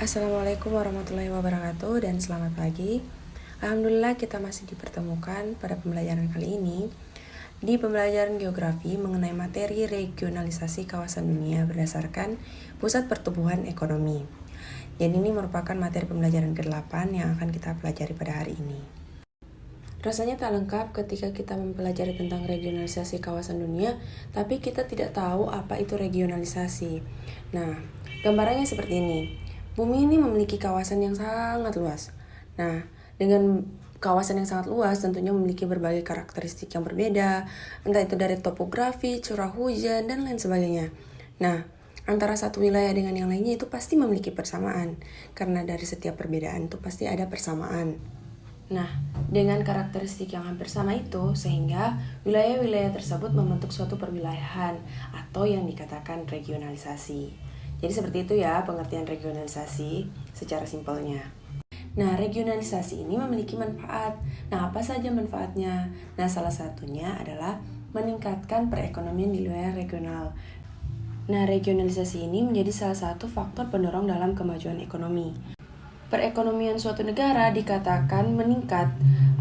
Assalamualaikum warahmatullahi wabarakatuh dan selamat pagi. Alhamdulillah kita masih dipertemukan pada pembelajaran kali ini di pembelajaran geografi mengenai materi regionalisasi kawasan dunia berdasarkan pusat pertumbuhan ekonomi. Jadi ini merupakan materi pembelajaran ke-8 yang akan kita pelajari pada hari ini. Rasanya tak lengkap ketika kita mempelajari tentang regionalisasi kawasan dunia, tapi kita tidak tahu apa itu regionalisasi. Nah, gambarannya seperti ini. Bumi ini memiliki kawasan yang sangat luas. Nah, dengan kawasan yang sangat luas tentunya memiliki berbagai karakteristik yang berbeda, entah itu dari topografi, curah hujan, dan lain sebagainya. Nah, antara satu wilayah dengan yang lainnya itu pasti memiliki persamaan, karena dari setiap perbedaan itu pasti ada persamaan. Nah, dengan karakteristik yang hampir sama itu, sehingga wilayah-wilayah tersebut membentuk suatu perwilayahan atau yang dikatakan regionalisasi. Jadi seperti itu ya pengertian regionalisasi secara simpelnya. Nah, regionalisasi ini memiliki manfaat. Nah, apa saja manfaatnya? Nah, salah satunya adalah meningkatkan perekonomian di wilayah regional. Nah, regionalisasi ini menjadi salah satu faktor pendorong dalam kemajuan ekonomi. Perekonomian suatu negara dikatakan meningkat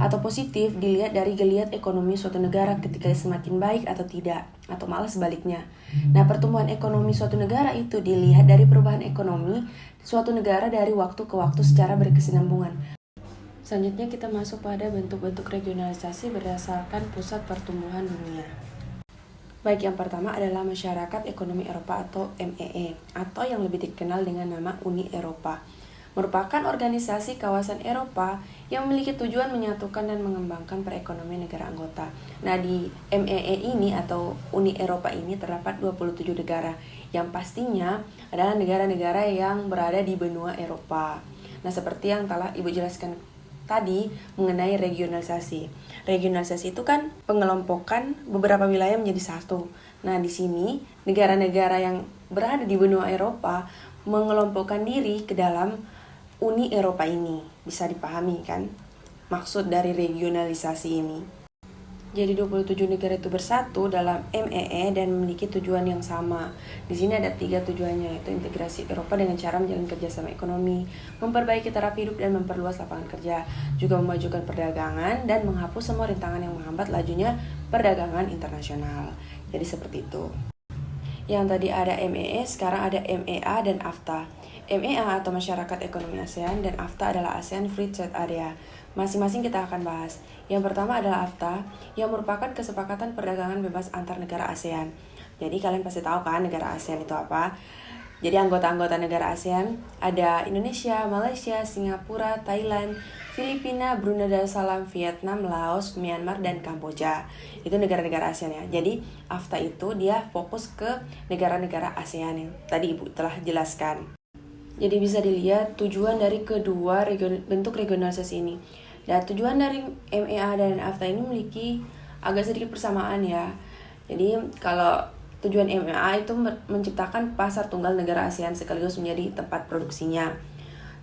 atau positif dilihat dari geliat ekonomi suatu negara ketika semakin baik atau tidak, atau malah sebaliknya. Nah, pertumbuhan ekonomi suatu negara itu dilihat dari perubahan ekonomi suatu negara dari waktu ke waktu secara berkesinambungan. Selanjutnya kita masuk pada bentuk-bentuk regionalisasi berdasarkan pusat pertumbuhan dunia. Baik, yang pertama adalah Masyarakat Ekonomi Eropa atau MEE, atau yang lebih dikenal dengan nama Uni Eropa. Merupakan organisasi kawasan Eropa yang memiliki tujuan menyatukan dan mengembangkan perekonomian negara anggota. Nah, di MEE ini atau Uni Eropa ini terdapat 27 negara yang pastinya adalah negara-negara yang berada di benua Eropa. Nah, seperti yang telah Ibu jelaskan tadi mengenai regionalisasi. Regionalisasi itu kan pengelompokan beberapa wilayah menjadi satu. Nah, di sini negara-negara yang berada di benua Eropa mengelompokkan diri ke dalam Uni Eropa ini. Bisa dipahami kan maksud dari regionalisasi ini? Jadi 27 negara itu bersatu dalam MEE dan memiliki tujuan yang sama. Di sini ada 3 tujuannya, yaitu integrasi Eropa dengan cara menjalin kerjasama ekonomi, memperbaiki taraf hidup dan memperluas lapangan kerja, juga memajukan perdagangan dan menghapus semua rintangan yang menghambat lajunya perdagangan internasional. Jadi seperti itu. Yang tadi ada MEE, sekarang ada MEA dan AFTA. MEA atau Masyarakat Ekonomi ASEAN dan AFTA adalah ASEAN Free Trade Area. Masing-masing kita akan bahas. Yang pertama adalah AFTA, yang merupakan kesepakatan perdagangan bebas antar negara ASEAN. Jadi kalian pasti tahu kan negara ASEAN itu apa? Jadi anggota-anggota negara ASEAN ada Indonesia, Malaysia, Singapura, Thailand, Filipina, Brunei Darussalam, Vietnam, Laos, Myanmar, dan Kamboja. Itu negara-negara ASEAN ya. Jadi AFTA itu dia fokus ke negara-negara ASEAN yang tadi Ibu telah jelaskan. Jadi bisa dilihat tujuan dari kedua bentuk regionalisasi ini. Dan tujuan dari MEA dan AFTA ini memiliki agak sedikit persamaan ya. Jadi kalau tujuan MEA itu menciptakan pasar tunggal negara ASEAN sekaligus menjadi tempat produksinya.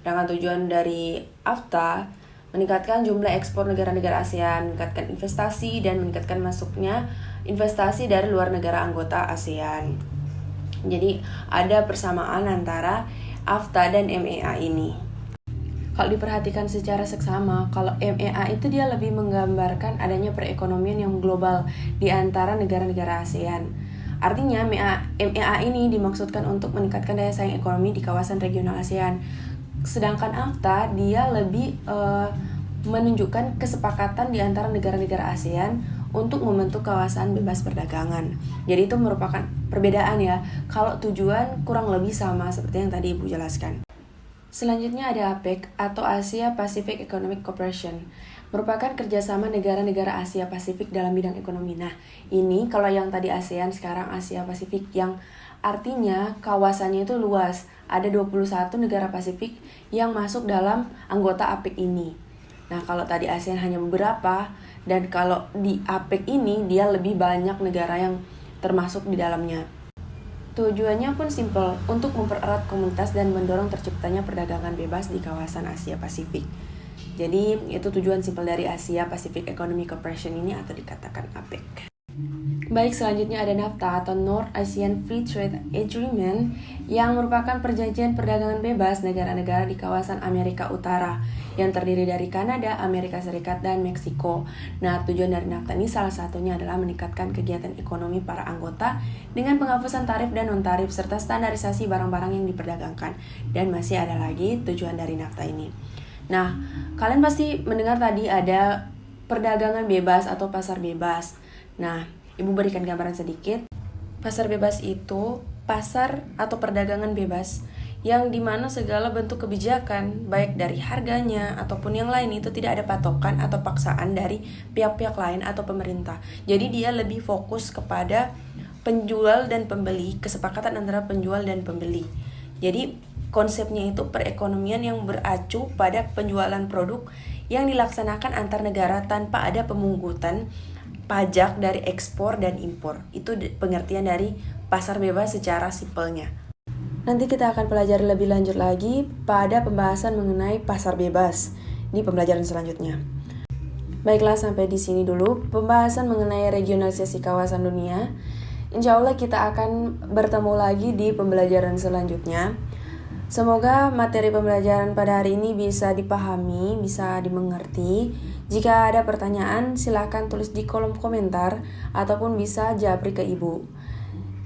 Dengan tujuan dari AFTA meningkatkan jumlah ekspor negara-negara ASEAN, meningkatkan investasi dan meningkatkan masuknya investasi dari luar negara anggota ASEAN. Jadi ada persamaan antara AFTA dan MEA ini. Kalau diperhatikan secara seksama, kalau MEA itu dia lebih menggambarkan adanya perekonomian yang global di antara negara-negara ASEAN. Artinya MEA ini dimaksudkan untuk meningkatkan daya saing ekonomi di kawasan regional ASEAN. Sedangkan AFTA dia lebih menunjukkan kesepakatan di antara negara-negara ASEAN untuk membentuk kawasan bebas perdagangan. Jadi itu merupakan perbedaan ya. Kalau tujuan kurang lebih sama seperti yang tadi Ibu jelaskan. Selanjutnya ada APEC atau Asia Pacific Economic Cooperation. Merupakan kerjasama negara-negara Asia Pasifik dalam bidang ekonomi. Nah, ini kalau yang tadi ASEAN, sekarang Asia Pasifik, yang artinya kawasannya itu luas. Ada 21 negara Pasifik yang masuk dalam anggota APEC ini. Nah, kalau tadi ASEAN hanya beberapa, dan kalau di APEC ini dia lebih banyak negara yang termasuk di dalamnya. Tujuannya pun simpel, untuk mempererat komunitas dan mendorong terciptanya perdagangan bebas di kawasan Asia Pasifik. Jadi itu tujuan simpel dari Asia Pacific Economic Cooperation ini atau dikatakan APEC. Baik, selanjutnya ada NAFTA atau North Asian Free Trade Agreement yang merupakan perjanjian perdagangan bebas negara-negara di kawasan Amerika Utara yang terdiri dari Kanada, Amerika Serikat, dan Meksiko. Nah, tujuan dari NAFTA ini salah satunya adalah meningkatkan kegiatan ekonomi para anggota dengan penghapusan tarif dan non-tarif serta standarisasi barang-barang yang diperdagangkan. Dan masih ada lagi tujuan dari NAFTA ini. Nah, kalian pasti mendengar tadi ada perdagangan bebas atau pasar bebas. Nah, Ibu berikan gambaran sedikit. Pasar bebas itu pasar atau perdagangan bebas yang dimana segala bentuk kebijakan baik dari harganya ataupun yang lain itu tidak ada patokan atau paksaan dari pihak-pihak lain atau pemerintah. Jadi dia lebih fokus kepada penjual dan pembeli, kesepakatan antara penjual dan pembeli. Jadi konsepnya itu perekonomian yang beracu pada penjualan produk yang dilaksanakan antar negara tanpa ada pemungutan pajak dari ekspor dan impor. Itu pengertian dari pasar bebas secara simpelnya. Nanti kita akan pelajari lebih lanjut lagi pada pembahasan mengenai pasar bebas di pembelajaran selanjutnya. Baiklah, sampai di sini dulu pembahasan mengenai regionalisasi kawasan dunia. Insya Allah kita akan bertemu lagi di pembelajaran selanjutnya. Semoga materi pembelajaran pada hari ini bisa dipahami, bisa dimengerti. Jika ada pertanyaan, silakan tulis di kolom komentar ataupun bisa japri ke Ibu.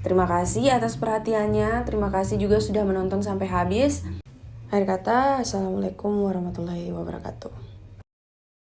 Terima kasih atas perhatiannya, terima kasih juga sudah menonton sampai habis. Akhir kata, Assalamualaikum warahmatullahi wabarakatuh.